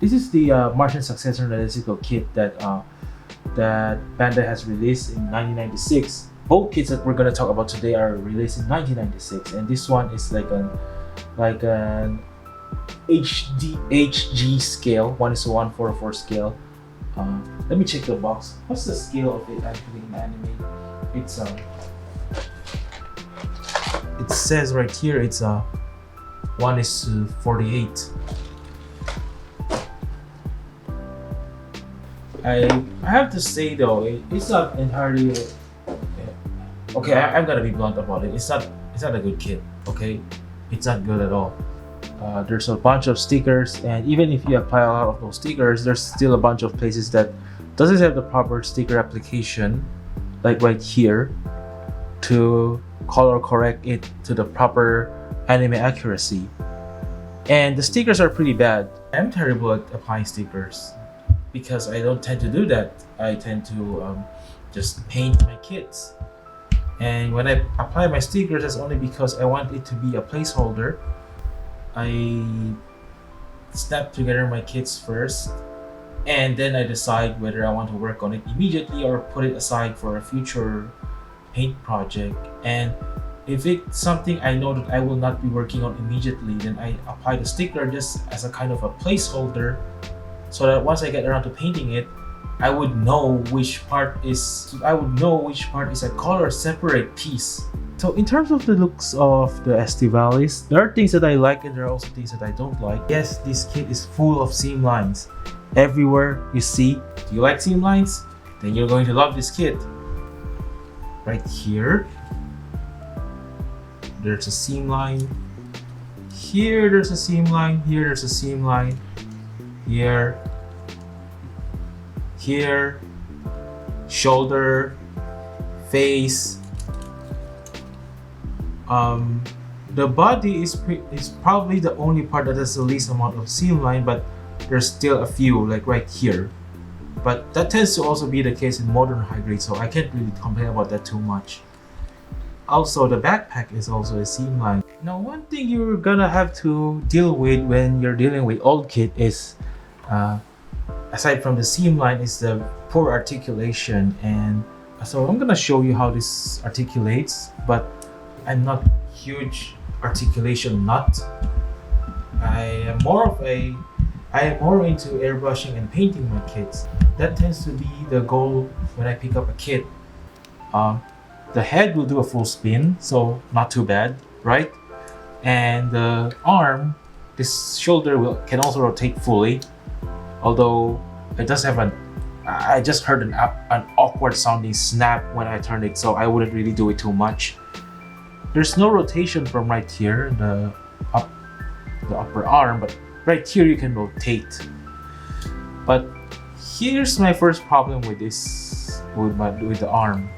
This is the Martian successor analytical kit that Bandai has released in 1996. Both kits that we're gonna talk about today are released in 1996, and this one is like an HG scale, 1:144 scale. Let me check the box. What's the scale of it actually in anime? It's it says right here it's 1:48. I have to say though, it's not entirely okay. I'm gonna be blunt about it. It's not a good kit. Okay, it's not good at all. There's a bunch of stickers, and even if you apply a lot of those stickers, there's still a bunch of places that doesn't have the proper sticker application, like right here, to color correct it to the proper anime accuracy. And the stickers are pretty bad. I'm terrible at applying stickers because I don't tend to do that. I tend to just paint my kits. And when I apply my stickers, that's only because I want it to be a placeholder. I snap together my kits first, and then I decide whether I want to work on it immediately or put it aside for a future paint project. And if it's something I know that I will not be working on immediately, then I apply the sticker just as a kind of a placeholder, so that once I get around to painting it, I would know which part is a color separate piece. So in terms of the looks of the Aestivalis, there are things that I like and there are also things that I don't like. Yes, this kit is full of seam lines. Everywhere you see, do you like seam lines? Then you're going to love this kit. Right here, there's a seam line. Here there's a seam line. Here there's a seam line. Here, shoulder, face. The body is probably the only part that has the least amount of seam line, but there's still a few, like right here. But that tends to also be the case in modern high grade, so I can't really complain about that too much. Also, the backpack is also a seam line. Now, one thing you're gonna have to deal with when you're dealing with old kit is, aside from the seam line, is the poor articulation. And so I'm gonna show you how this articulates, but I'm not a huge articulation nut. I am more into airbrushing and painting my kits. That tends to be the goal when I pick up a kit. The head will do a full spin, so not too bad, right? And the arm, this shoulder can also rotate fully, although it does have I just heard an awkward sounding snap when I turned it, so I wouldn't really do it too much. There's no rotation from right here, the upper arm, but right here you can rotate. But here's my first problem with this, with the arm.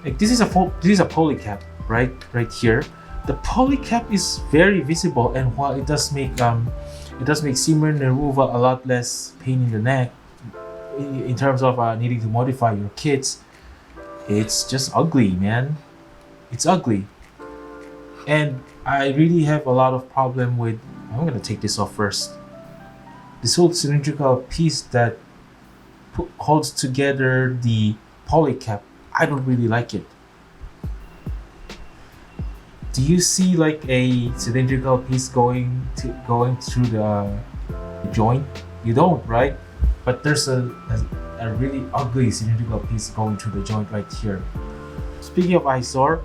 Like this is a polycap, right here. The polycap is very visible, and while it does make seam removal a lot less pain in the neck in terms of needing to modify your kits, it's just ugly, man. It's ugly. And I really have a lot of problem with, I'm gonna take this off first. This whole cylindrical piece that holds together the polycap, I don't really like it. Do you see like a cylindrical piece going through the joint? You don't, right? But there's a really ugly cylindrical piece going through the joint right here. Speaking of eyesore,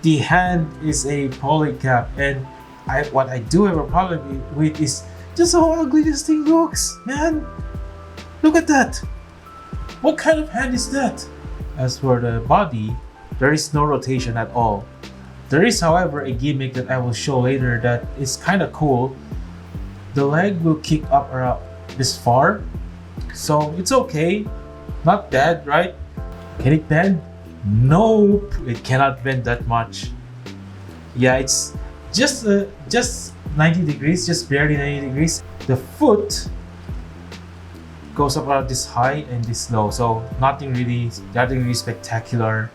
the hand is a polycap, and what I do have a problem with is just how ugly this thing looks, man. Look at that. What kind of hand is that? As for the body, there is no rotation at all. There is, however, a gimmick that I will show later that is kind of cool. The leg will kick up around this far, so it's okay. Not bad, right? Can it bend? Nope, it cannot bend that much. Yeah, it's just 90 degrees, just barely 90 degrees. The foot goes up about this high and this low, so nothing really spectacular.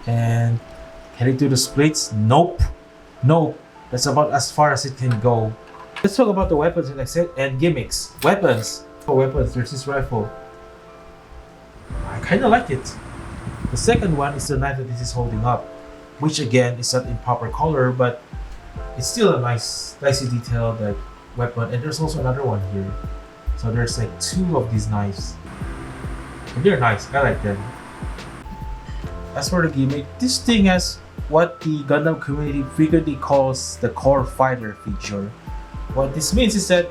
And can it do the splits? Nope. That's about as far as it can go. Let's talk about the weapons and gimmicks. Weapons. For weapons, there's this rifle. I kind of like it. The second one is the knife that this is holding up, which again is not in proper color, but it's still a nicely detailed like weapon. And there's also another one here. So there's like two of these knives. And they're nice. I like them. As for the gimmick, this thing has what the Gundam community frequently calls the core fighter feature. What this means is that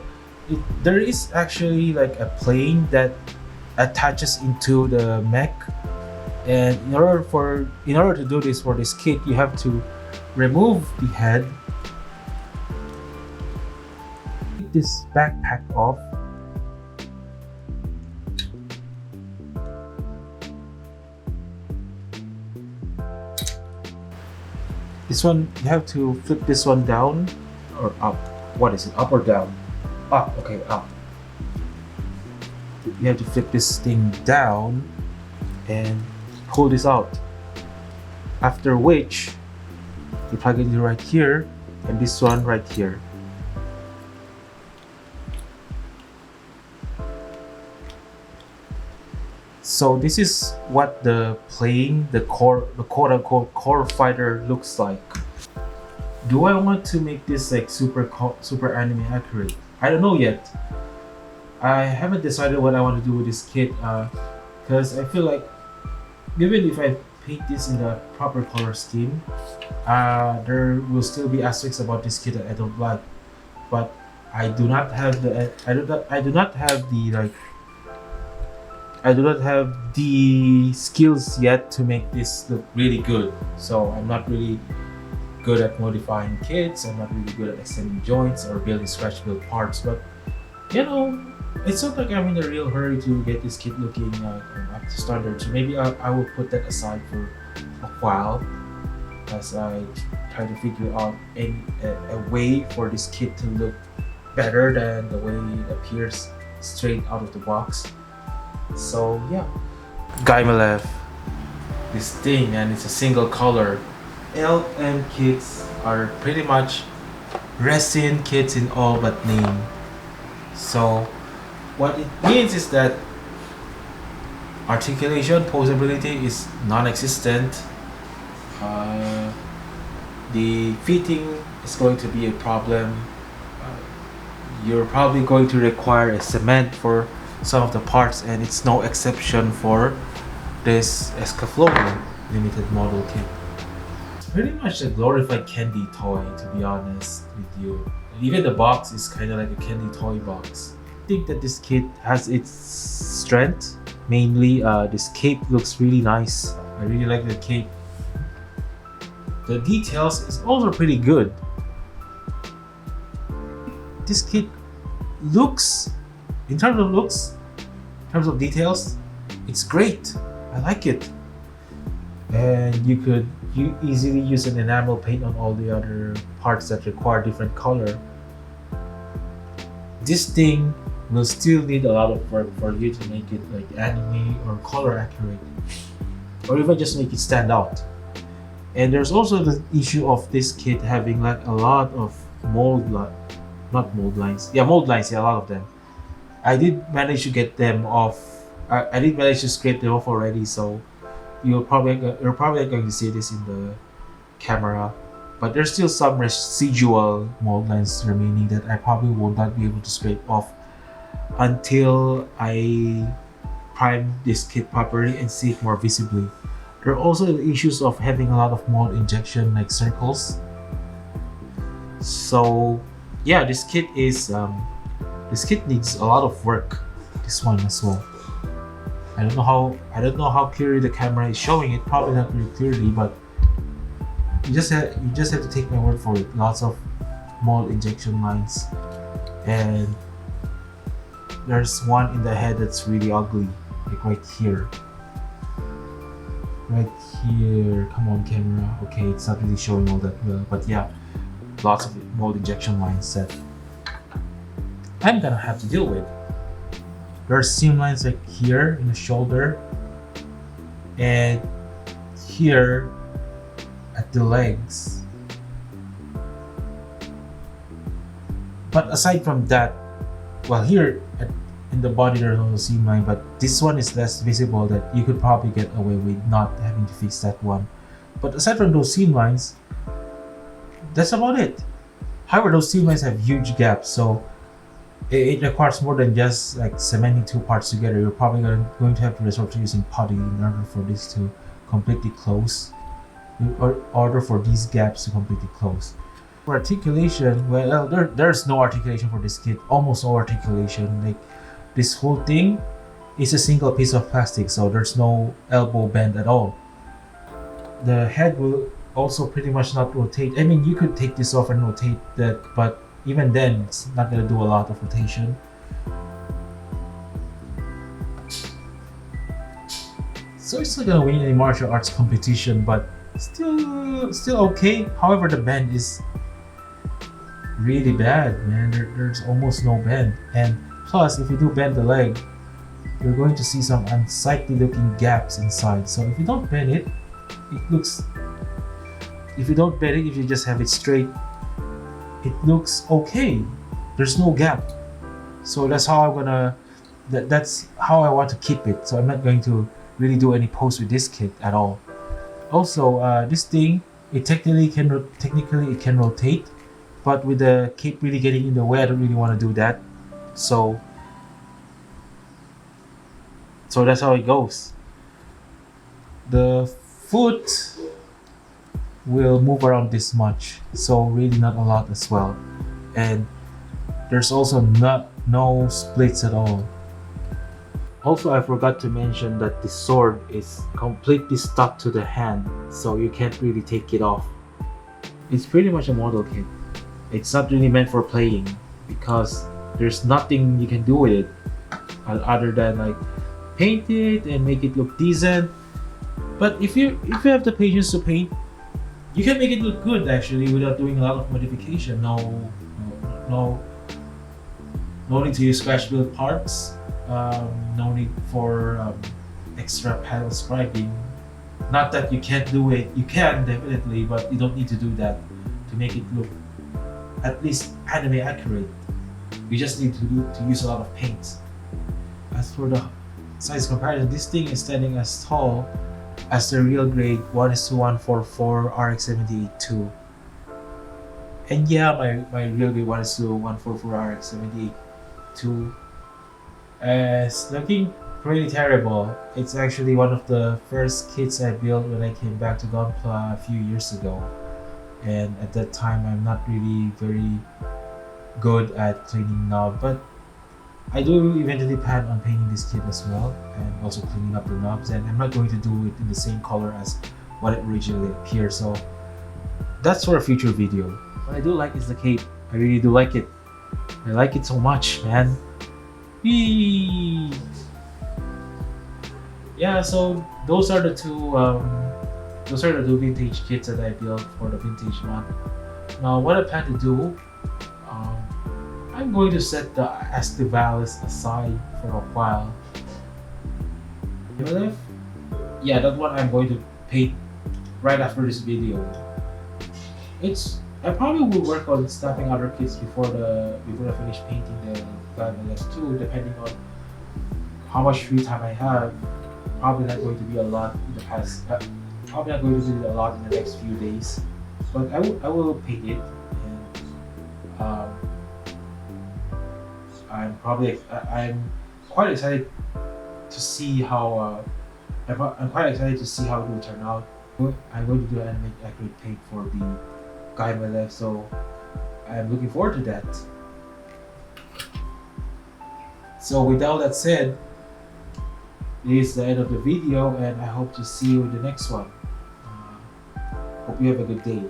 there is actually like a plane that attaches into the mech, and in order to do this for this kit, you have to remove the head, take this backpack off, this one you have to flip this one down or up. What is it? Up or down? Up. Okay, up. You have to flip this thing down and pull this out. After which, you plug it in right here and this one right here. So this is what the plane, the quote-unquote core fighter looks like. Do I want to make this like super anime accurate? I don't know yet. I haven't decided what I want to do with this kit because I feel like even if I paint this in the proper color scheme, there will still be aspects about this kit that I don't like. But I do not have the skills yet to make this look really good. So I'm not really good at modifying kits. I'm not really good at extending joints or building scratch build parts. But you know, it's not like I'm in a real hurry to get this kit looking up to standard. So maybe I will put that aside for a while as I try to figure out a way for this kit to look better than the way it appears straight out of the box. So yeah, Guymelef, this thing, and it's a single color. LM kits are pretty much resin kits in all but name. So what it means is that articulation posability is non-existent. The fitting is going to be a problem. You're probably going to require a cement for some of the parts, and it's no exception for this Escaflowne limited model kit. It's pretty much a glorified candy toy, to be honest with you. Even the box is kind of like a candy toy box. I think that this kit has its strength. Mainly, this cape looks really nice. I really like the cape. The details is also pretty good. This kit looks, in terms of details, it's great. I like it. And you easily use an enamel paint on all the other parts that require different color. This thing will still need a lot of work for you to make it like anime or color accurate, or even just make it stand out. And there's also the issue of this kit having like a lot of mold lines, a lot of them. I did manage to get them off. I did manage to scrape them off already, so you're probably going to see this in the camera. But there's still some residual mold lines remaining that I probably will not be able to scrape off until I prime this kit properly and see it more visibly. There are also the issues of having a lot of mold injection like circles. So yeah, this kit needs a lot of work. This one as well. I don't know how clearly the camera is showing it. Probably not very clearly, but you just have to take my word for it. Lots of mold injection lines, and there's one in the head that's really ugly, like right here. Right here. Come on, camera. Okay, it's not really showing all that well, but yeah, lots of mold injection lines that I'm gonna have to deal with. There are seam lines like here in the shoulder and here at the legs. But aside from that, well, here in the body there's also seam line, but this one is less visible, that you could probably get away with not having to fix that one. But aside from those seam lines, that's about it. However, those seam lines have huge gaps, so it requires more than just like cementing two parts together. You're probably going to have to resort to using putty in order for this to completely close, in order for these gaps to completely close. For articulation, well, there's no articulation for this kit, almost no articulation. Like, this whole thing is a single piece of plastic, so there's no elbow bend at all. The head will also pretty much not rotate. I mean, you could take this off and rotate that, but even then, it's not gonna do a lot of rotation. So it's not gonna win any martial arts competition, but still okay. However, the bend is really bad, man. There's almost no bend, and plus, if you do bend the leg, you're going to see some unsightly looking gaps inside. So if you don't bend it, if you just have it straight, it looks okay. There's no gap. So that's how that's how I want to keep it. So I'm not going to really do any post with this kit at all. Also, this thing, technically it can rotate, but with the cape really getting in the way, I don't really want to do that. So that's how it goes. The foot will move around this much, so really not a lot as well, and there's also no splits at all. Also, I forgot to mention that the sword is completely stuck to the hand, so you can't really take it off. It's pretty much a model kit. It's not really meant for playing, because there's nothing you can do with it other than like paint it and make it look decent. But if you have the patience to paint, you can make it look good actually without doing a lot of modification. No need to use scratch build parts. No need for extra panel scribing. Not that you can't do it, you can definitely, but you don't need to do that to make it look at least anime accurate. You just need to use a lot of paint. As for the size comparison, this thing is standing as tall as the real grade 1:144 RX-78-2. And yeah, my real grade 1:144 RX-78-2 is looking pretty terrible. It's actually one of the first kits I built when I came back to Gunpla a few years ago. And at that time, I'm not really very good at cleaning knob, but I do eventually plan on painting this kit as well, and also cleaning up the knobs, and I'm not going to do it in the same color as what it originally appeared, so that's for a future video. What I do like is the cape. I really do like it. I like it so much, man. Whee! Yeah, so those are the two vintage kits that I built for the vintage month. Now what I plan to do, I'm going to set the Aestivalis aside for a while. Guymelef? Yeah, that one I'm going to paint right after this video. I probably will work on stamping other kits before I finish painting the Guymelef too, depending on how much free time I have. Probably not going to be a lot in the past. Probably not going to be a lot in the next few days, but I will paint it, and I'm quite excited to see how it will turn out. I'm going to do an anime accurate paint for the Guymelef, so I'm looking forward to that. So with all that said, this is the end of the video, and I hope to see you in the next one. Hope you have a good day.